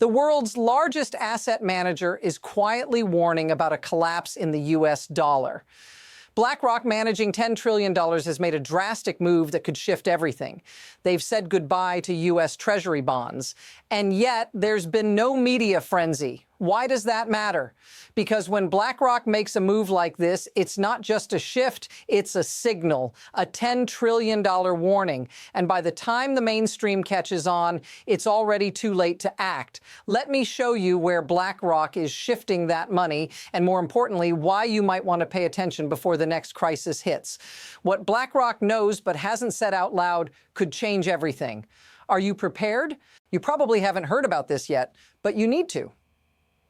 The world's largest asset manager is quietly warning about a collapse in the U.S. dollar. BlackRock, managing $10 trillion, has made a drastic move that could shift everything. They've said goodbye to U.S. Treasury bonds. And yet, there's been no media frenzy. Why does that matter? Because when BlackRock makes a move like this, it's not just a shift, it's a signal, a $10 trillion warning. And by the time the mainstream catches on, it's already too late to act. Let me show you where BlackRock is shifting that money, and more importantly, why you might want to pay attention before the next crisis hits. What BlackRock knows but hasn't said out loud could change everything. Are you prepared? You probably haven't heard about this yet, but you need to.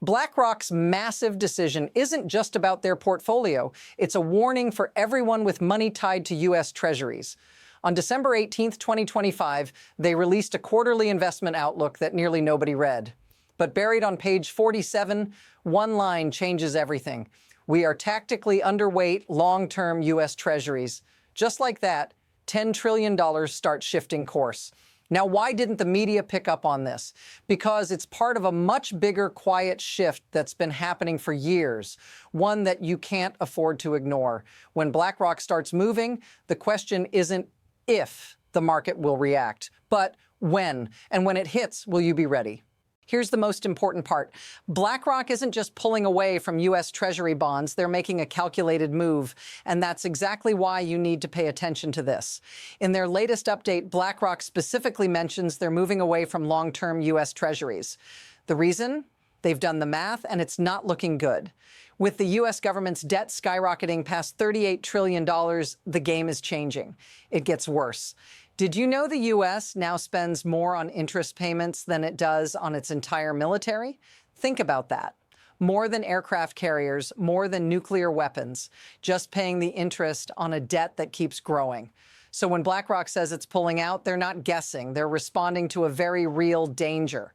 BlackRock's massive decision isn't just about their portfolio. It's a warning for everyone with money tied to U.S. Treasuries. On December 18, 2025, they released a quarterly investment outlook that nearly nobody read. But buried on page 47, one line changes everything. We are tactically underweight long-term U.S. Treasuries. Just like that, $10 trillion starts shifting course. Now, why didn't the media pick up on this? Because it's part of a much bigger quiet shift that's been happening for years, one that you can't afford to ignore. When BlackRock starts moving, the question isn't if the market will react, but when. And when it hits, will you be ready? Here's the most important part. BlackRock isn't just pulling away from U.S. Treasury bonds, they're making a calculated move. And that's exactly why you need to pay attention to this. In their latest update, BlackRock specifically mentions they're moving away from long-term U.S. Treasuries. The reason? They've done the math, and it's not looking good. With the U.S. government's debt skyrocketing past $38 trillion, the game is changing. It gets worse. Did you know the U.S. now spends more on interest payments than it does on its entire military? Think about that. More than aircraft carriers, more than nuclear weapons, just paying the interest on a debt that keeps growing. So when BlackRock says it's pulling out, they're not guessing. They're responding to a very real danger.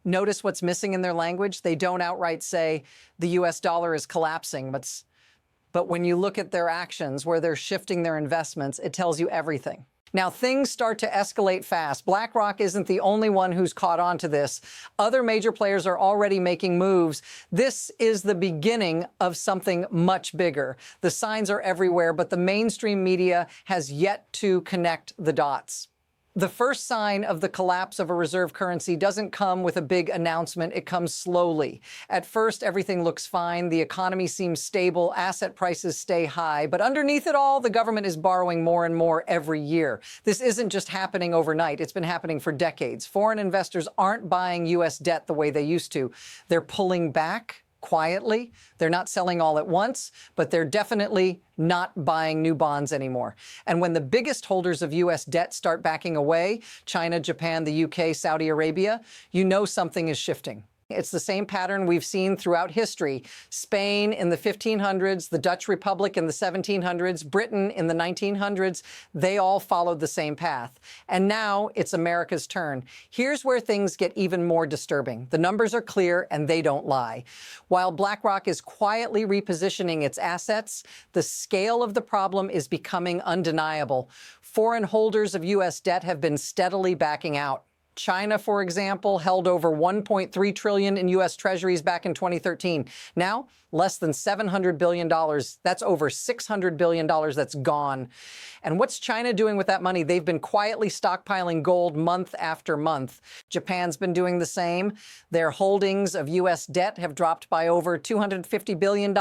Notice what's missing in their language? They don't outright say the U.S. dollar is collapsing, but when you look at their actions, where they're shifting their investments, it tells you everything. Now, things start to escalate fast. BlackRock isn't the only one who's caught on to this. Other major players are already making moves. This is the beginning of something much bigger. The signs are everywhere, but the mainstream media has yet to connect the dots. The first sign of the collapse of a reserve currency doesn't come with a big announcement. It comes slowly. At first, everything looks fine. The economy seems stable. Asset prices stay high. But underneath it all, the government is borrowing more and more every year. This isn't just happening overnight. It's been happening for decades. Foreign investors aren't buying U.S. debt the way they used to. They're pulling back quietly. They're not selling all at once, but they're definitely not buying new bonds anymore. And when the biggest holders of U.S. debt start backing away, China, Japan, the UK, Saudi Arabia, you know something is shifting. It's the same pattern we've seen throughout history. Spain in the 1500s, the Dutch Republic in the 1700s, Britain in the 1900s, they all followed the same path. And now it's America's turn. Here's where things get even more disturbing. The numbers are clear and they don't lie. While BlackRock is quietly repositioning its assets, the scale of the problem is becoming undeniable. Foreign holders of U.S. debt have been steadily backing out. China, for example, held over $1.3 trillion in U.S. Treasuries back in 2013. Now, less than $700 billion. That's over $600 billion that's gone. And what's China doing with that money? They've been quietly stockpiling gold month after month. Japan's been doing the same. Their holdings of U.S. debt have dropped by over $250 billion.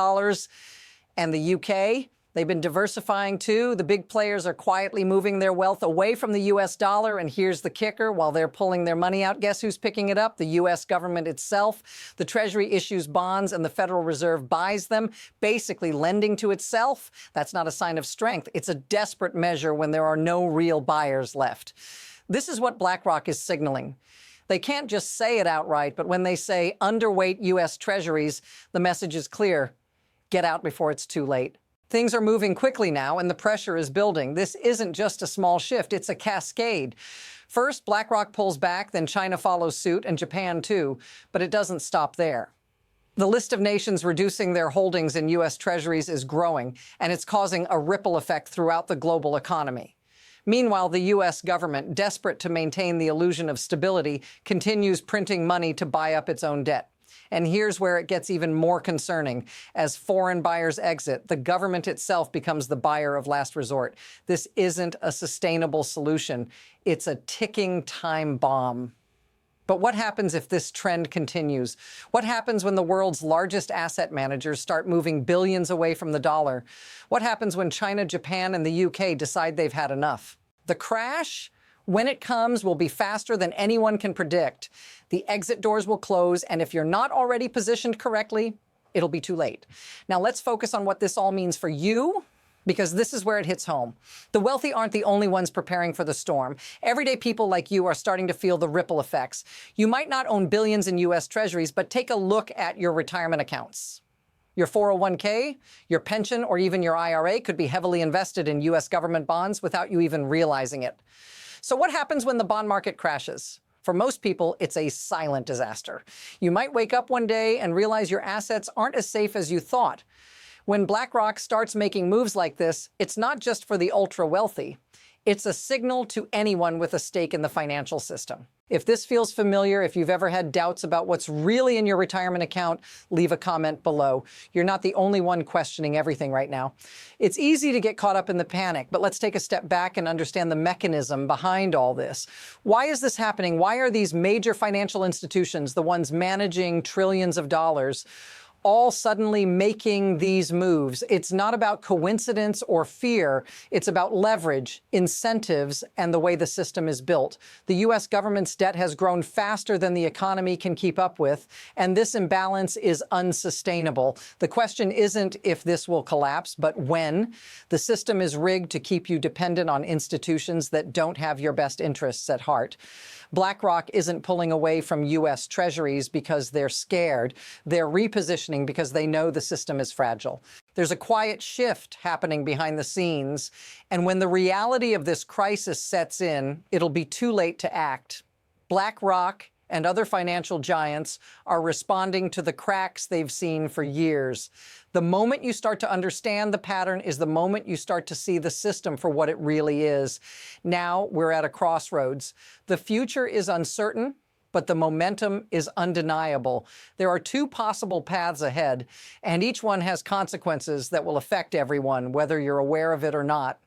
And the UK? They've been diversifying too. The big players are quietly moving their wealth away from the U.S. dollar. And here's the kicker. While they're pulling their money out, guess who's picking it up? The U.S. government itself. The Treasury issues bonds and the Federal Reserve buys them, basically lending to itself. That's not a sign of strength. It's a desperate measure when there are no real buyers left. This is what BlackRock is signaling. They can't just say it outright, but when they say underweight U.S. Treasuries, the message is clear. Get out before it's too late. Things are moving quickly now, and the pressure is building. This isn't just a small shift, it's a cascade. First, BlackRock pulls back, then China follows suit, and Japan too, but it doesn't stop there. The list of nations reducing their holdings in U.S. Treasuries is growing, and it's causing a ripple effect throughout the global economy. Meanwhile, the U.S. government, desperate to maintain the illusion of stability, continues printing money to buy up its own debt. And here's where it gets even more concerning. As foreign buyers exit, the government itself becomes the buyer of last resort. This isn't a sustainable solution. It's a ticking time bomb. But what happens if this trend continues? What happens when the world's largest asset managers start moving billions away from the dollar? What happens when China, Japan, and the UK decide they've had enough? The crash, when it comes, will be faster than anyone can predict. The exit doors will close, and if you're not already positioned correctly, it'll be too late. Now let's focus on what this all means for you, because this is where it hits home. The wealthy aren't the only ones preparing for the storm. Everyday people like you are starting to feel the ripple effects. You might not own billions in U.S. Treasuries, but take a look at your retirement accounts. Your 401k, your pension, or even your IRA could be heavily invested in U.S. government bonds without you even realizing it. So what happens when the bond market crashes? For most people, it's a silent disaster. You might wake up one day and realize your assets aren't as safe as you thought. When BlackRock starts making moves like this, it's not just for the ultra-wealthy. It's a signal to anyone with a stake in the financial system. If this feels familiar, if you've ever had doubts about what's really in your retirement account, leave a comment below. You're not the only one questioning everything right now. It's easy to get caught up in the panic, but let's take a step back and understand the mechanism behind all this. Why is this happening? Why are these major financial institutions, the ones managing trillions of dollars, all suddenly making these moves? It's not about coincidence or fear. It's about leverage, incentives, and the way the system is built. The U.S. government's debt has grown faster than the economy can keep up with, and this imbalance is unsustainable. The question isn't if this will collapse, but when. The system is rigged to keep you dependent on institutions that don't have your best interests at heart. BlackRock isn't pulling away from U.S. Treasuries because they're scared. They're repositioning because they know the system is fragile. There's a quiet shift happening behind the scenes, and when the reality of this crisis sets in, it'll be too late to act. BlackRock and other financial giants are responding to the cracks they've seen for years. The moment you start to understand the pattern is the moment you start to see the system for what it really is. Now we're at a crossroads. The future is uncertain, but the momentum is undeniable. There are two possible paths ahead, and each one has consequences that will affect everyone, whether you're aware of it or not.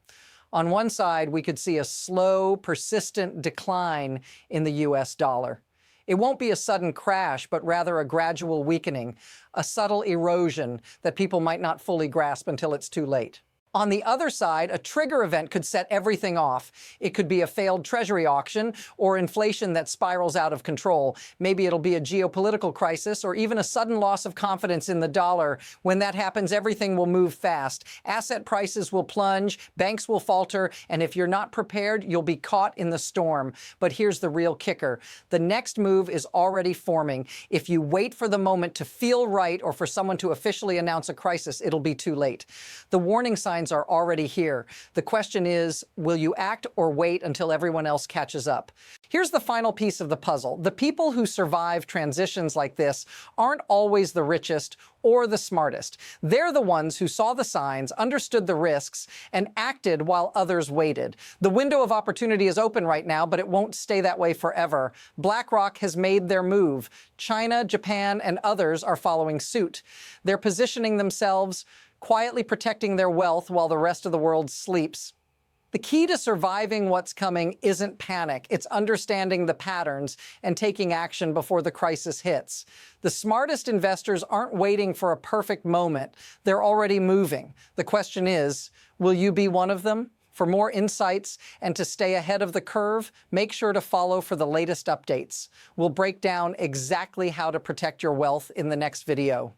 On one side, we could see a slow, persistent decline in the U.S. dollar. It won't be a sudden crash, but rather a gradual weakening, a subtle erosion that people might not fully grasp until it's too late. On the other side, a trigger event could set everything off. It could be a failed Treasury auction or inflation that spirals out of control. Maybe it'll be a geopolitical crisis or even a sudden loss of confidence in the dollar. When that happens, everything will move fast. Asset prices will plunge, banks will falter, and if you're not prepared, you'll be caught in the storm. But here's the real kicker. The next move is already forming. If you wait for the moment to feel right or for someone to officially announce a crisis, it'll be too late. The warning signs are already here. The question is, will you act or wait until everyone else catches up? Here's the final piece of the puzzle. The people who survive transitions like this aren't always the richest or the smartest. They're the ones who saw the signs, understood the risks, and acted while others waited. The window of opportunity is open right now, but it won't stay that way forever. BlackRock has made their move. China, Japan, and others are following suit. They're positioning themselves, quietly protecting their wealth while the rest of the world sleeps. The key to surviving what's coming isn't panic. It's understanding the patterns and taking action before the crisis hits. The smartest investors aren't waiting for a perfect moment. They're already moving. The question is, will you be one of them? For more insights and to stay ahead of the curve, make sure to follow for the latest updates. We'll break down exactly how to protect your wealth in the next video.